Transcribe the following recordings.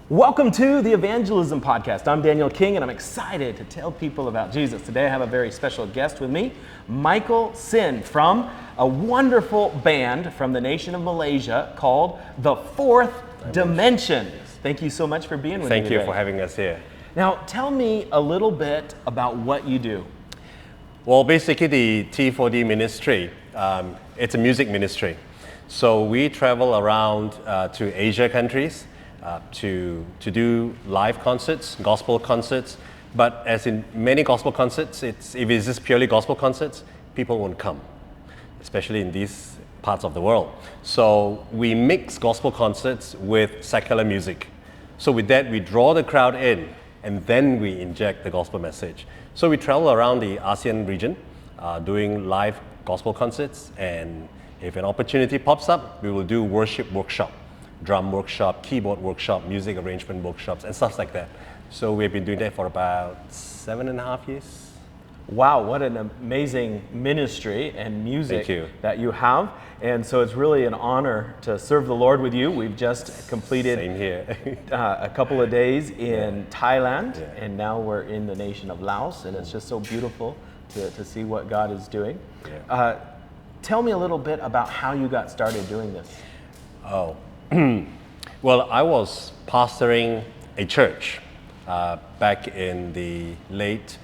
Welcome to the Evangelism Podcast. I'm Daniel King, and I'm excited to tell people about Jesus. Today I have a very special guest with me, Michael Sin, from a wonderful band from the nation of Malaysia called The Fourth Dimension. Thank you so much for being with me today. Thank you for having us here. Now, tell me a little bit about what you do. Well, basically the T4D ministry, it's a music ministry. So we travel around to Asia countries to do live concerts, gospel concerts. But as in many gospel concerts, if it's just purely gospel concerts, people won't come, especially in these parts of the world. So we mix gospel concerts with secular music. So with that, we draw the crowd in, and then we inject the gospel message. So we travel around the ASEAN region doing live gospel concerts, and if an opportunity pops up, we will do worship workshop, drum workshop, keyboard workshop, music arrangement workshops, and stuff like that. So we've been doing that for about 7.5 years. Wow, what an amazing ministry and music that you have. And so it's really an honor to serve the Lord with you. We've just completed Same here. a couple of days in Thailand, and now we're in the nation of Laos, and it's just so beautiful to see what God is doing. Tell me a little bit about how you got started doing this. Oh, well, I was pastoring a church back in the late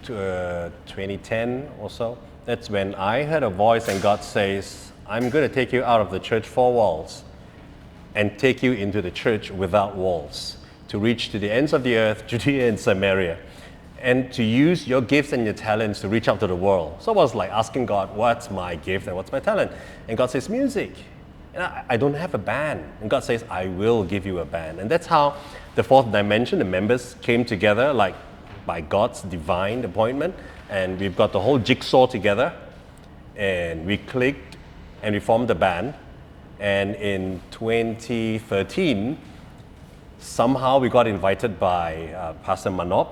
2010 or so. That's when I heard a voice and God says, I'm going to take you out of the church four walls and take you into the church without walls to reach to the ends of the earth, Judea and Samaria, and to use your gifts and your talents to reach out to the world. So I was like asking God, what's my gift and what's my talent? And God says, music. And I don't have a band. And God says, I will give you a band. And that's how the Fourth Dimension, the members came together like by God's divine appointment. And we've got the whole jigsaw together. And we clicked and we formed the band. And in 2013, somehow we got invited by Pastor Manop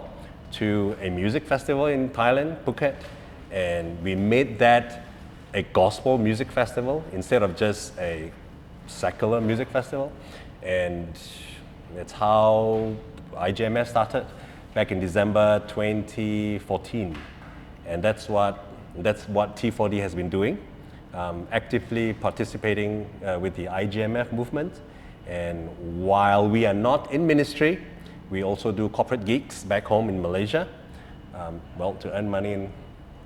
to a music festival in Thailand, Phuket. And we made that a gospel music festival instead of just a secular music festival. And that's how IGMF started back in December 2014. And that's what T4D has been doing, actively participating with the IGMF movement. And while we are not in ministry, we also do corporate gigs back home in Malaysia, to earn money and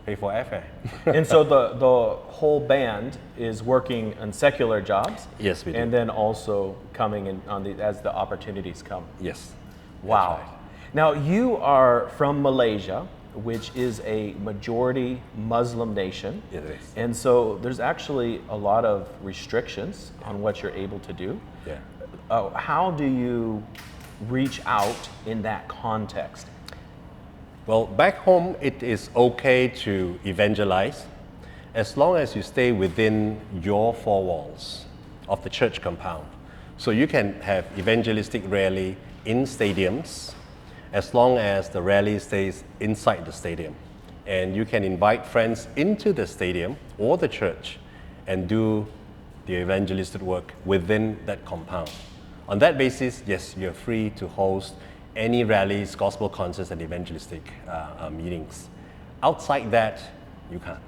pay for airfare. And so the whole band is working on secular jobs. Yes, we do. And then also coming in as the opportunities come. Yes. Wow. Right. Now you are from Malaysia, which is a majority Muslim nation. It is. And so there's actually a lot of restrictions on what you're able to do. Yeah. How do you reach out in that context? Well, back home, it is okay to evangelize as long as you stay within your four walls of the church compound. So you can have evangelistic rally in stadiums as long as the rally stays inside the stadium. And you can invite friends into the stadium or the church and do the evangelistic work within that compound. On that basis, yes, you're free to host any rallies, gospel concerts, and evangelistic meetings. Outside that, you can't.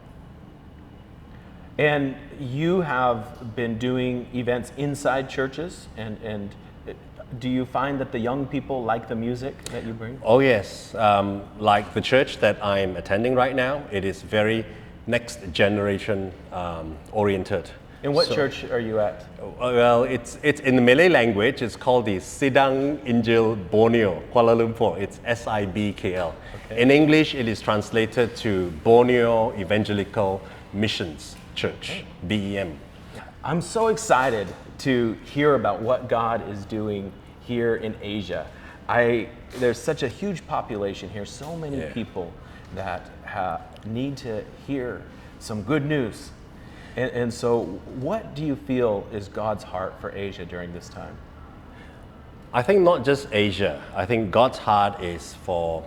And you have been doing events inside churches, and do you find that the young people like the music that you bring? Oh yes, like the church that I'm attending right now, it is very next generation oriented. And what church are you at? Well, it's in the Malay language. It's called the Sidang Injil Borneo, Kuala Lumpur. It's SIBKL. Okay. In English, it is translated to Borneo Evangelical Missions Church, BEM. I'm so excited to hear about what God is doing here in Asia. There's such a huge population here, so many people that need to hear some good news. And so what do you feel is God's heart for Asia during this time? I think not just Asia. I think God's heart is for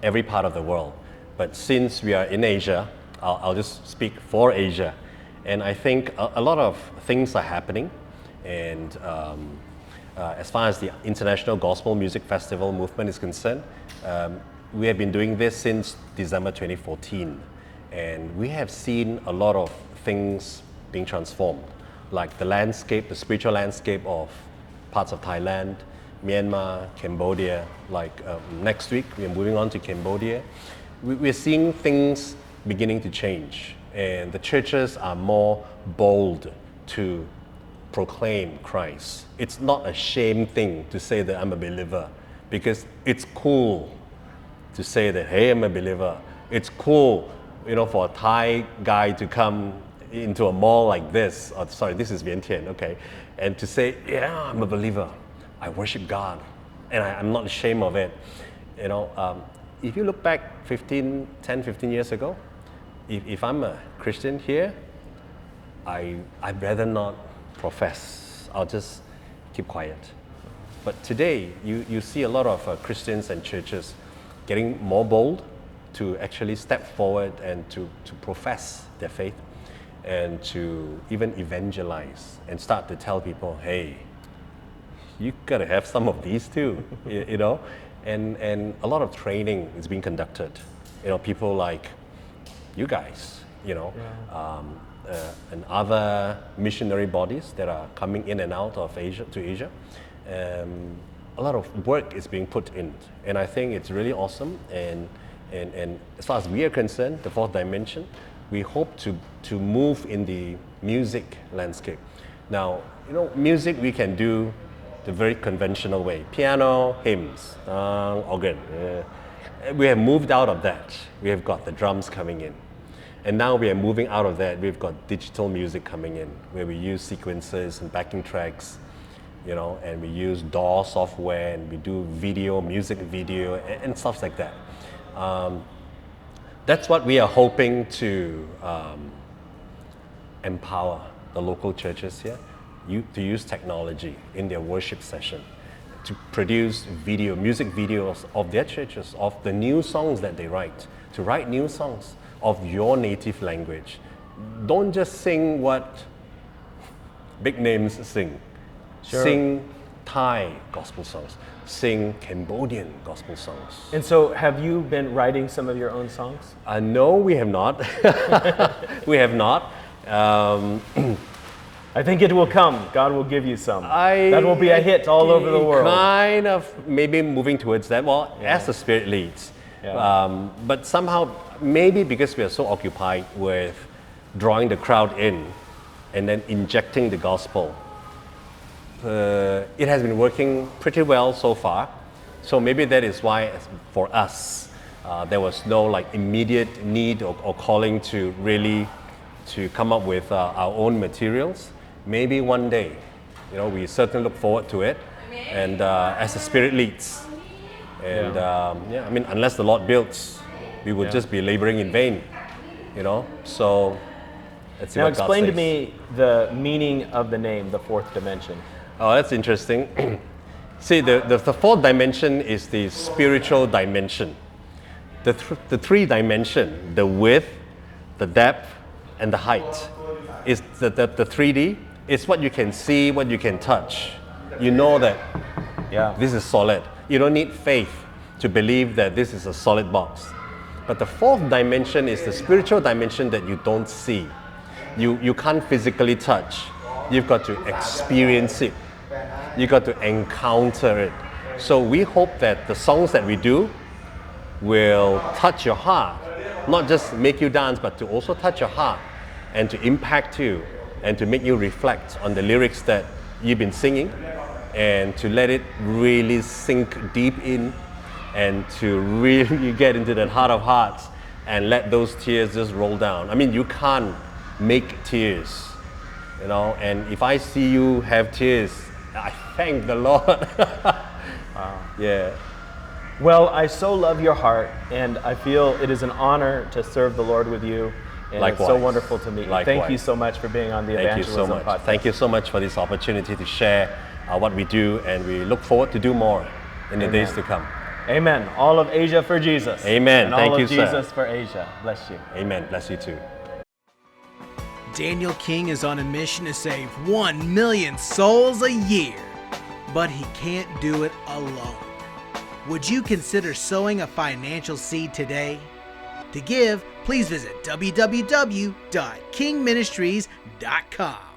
every part of the world. But since we are in Asia, I'll just speak for Asia. And I think a lot of things are happening. And as far as the International Gospel Music Festival movement is concerned, we have been doing this since December 2014, and we have seen a lot of things being transformed, like the landscape, the spiritual landscape of parts of Thailand, Myanmar, Cambodia. Like next week, we are moving on to Cambodia. We're seeing things beginning to change, and the churches are more bold to proclaim Christ. It's not a shame thing to say that I'm a believer, because it's cool to say that, hey, I'm a believer. It's cool, for a Thai guy to come into a mall like this, this is Vientiane, okay, and to say, yeah, I'm a believer. I worship God, and I'm not ashamed of it. If you look back 10, 15 years ago, if I'm a Christian here, I'd rather not profess. I'll just keep quiet. But today, you see a lot of Christians and churches getting more bold to actually step forward and to profess their faith and to even evangelize and start to tell people, hey, you gotta have some of these too, and a lot of training is being conducted. People like you guys, and other missionary bodies that are coming in and out of Asia to Asia. A lot of work is being put in, and I think it's really awesome. And as far as we are concerned, the fourth dimension, we hope to move in the music landscape. Now, music we can do the very conventional way: piano, hymns, organ. We have moved out of that. We have got the drums coming in. And now we are moving out of that. We've got digital music coming in, where we use sequences and backing tracks, and we use DAW software, and we do music video, and stuff like that. That's what we are hoping to empower the local churches here, to use technology in their worship session, to produce music videos of their churches, of the new songs that they write, to write new songs of your native language. Don't just sing what big names sing. Sure. Sing Thai gospel songs. Sing Cambodian gospel songs. And so have you been writing some of your own songs? No, we have not. We have not. I think it will come. God will give you some. That will be a hit all over the world. Kind of maybe moving towards that. Well, as the Spirit leads. Yeah. But somehow, maybe because we are so occupied with drawing the crowd in and then injecting the gospel, it has been working pretty well so far. So maybe that is why, for us, there was no immediate need or calling to really to come up with our own materials. Maybe one day, we certainly look forward to it, and as the Spirit leads. And unless the Lord builds, we would just be laboring in vain, So let's see now what God explain says. to me the meaning of the name, the fourth dimension. Oh, that's interesting. See, the fourth dimension is the spiritual dimension. The three dimension, the width, the depth, and the height, is the 3D. It's what you can see, what you can touch. You know that this is solid. You don't need faith to believe that this is a solid box. But the fourth dimension is the spiritual dimension that you don't see. You can't physically touch. You've got to experience it. You've got to encounter it. So we hope that the songs that we do will touch your heart, not just make you dance, but to also touch your heart and to impact you and to make you reflect on the lyrics that you've been singing, and to let it really sink deep in and to really get into that heart of hearts and let those tears just roll down. I mean, you can't make tears, and if I see you have tears, I thank the Lord. Wow. Yeah. Well, I so love your heart, and I feel it is an honor to serve the Lord with you. And Likewise. It's so wonderful to meet you. Likewise. Thank you so much for being on the Evangelism Podcast. Thank you so much for this opportunity to share what we do, and we look forward to do more in the days to come. Amen. All of Asia for Jesus. Amen. And Thank all you, of sir. Jesus for Asia. Bless you. Amen. Bless you too. Daniel King is on a mission to save 1 million souls a year. but he can't do it alone. Would you consider sowing a financial seed today? To give, please visit www.kingministries.com.